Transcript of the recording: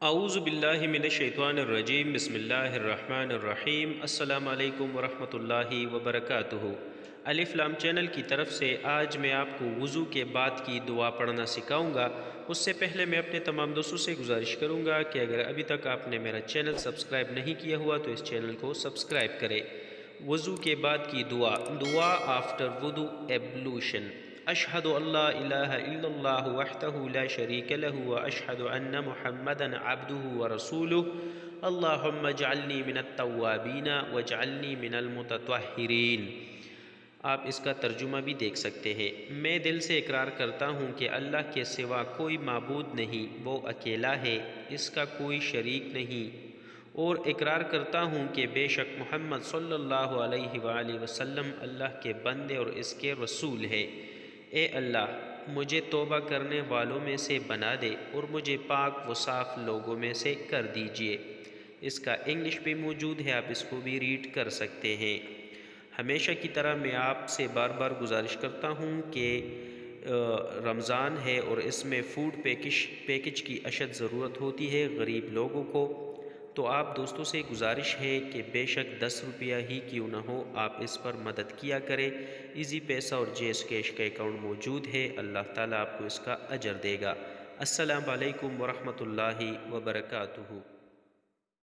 اعوذ باللہ من الشیطان الرجیم، بسم اللہ الرحمن الرحیم۔ السلام علیکم ورحمۃ اللہ وبرکاتہ۔ الف لام چینل کی طرف سے آج میں آپ کو وضو کے بعد کی دعا پڑھنا سکھاؤں گا۔ اس سے پہلے میں اپنے تمام دوستوں سے گزارش کروں گا کہ اگر ابھی تک آپ نے میرا چینل سبسکرائب نہیں کیا ہوا تو اس چینل کو سبسکرائب کریں۔ وضو کے بعد کی دعا آفٹر وضو ایبلوشن۔ اشہد اللہ الہ الا اللہ وحدہ لا شریک لہ واشہد ان محمدا عبدہ ورسولہ اللہم اجعلنی من التوابین واجعلنی من المتطہرین۔ آپ اس کا ترجمہ بھی دیکھ سکتے ہیں۔ میں دل سے اقرار کرتا ہوں کہ اللہ کے سوا کوئی معبود نہیں، وہ اکیلا ہے، اس کا کوئی شریک نہیں، اور اقرار کرتا ہوں کہ بے شک محمد صلی اللہ علیہ وآلہ وسلم اللہ کے بندے اور اس کے رسول ہے۔ اے اللہ، مجھے توبہ کرنے والوں میں سے بنا دے اور مجھے پاک و صاف لوگوں میں سے کر دیجئے۔ اس کا انگلش پہ موجود ہے، آپ اس کو بھی ریڈ کر سکتے ہیں۔ ہمیشہ کی طرح میں آپ سے بار بار گزارش کرتا ہوں کہ رمضان ہے اور اس میں فوڈ پیکج کی اشد ضرورت ہوتی ہے غریب لوگوں کو، تو آپ دوستوں سے گزارش ہے کہ بے شک 10 روپیہ ہی کیوں نہ ہو، آپ اس پر مدد کیا کریں۔ ایزی پیسہ اور جیس کیش کا اکاؤنٹ موجود ہے، اللہ تعالیٰ آپ کو اس کا اجر دے گا۔ السلام علیکم ورحمۃ اللہ وبرکاتہ۔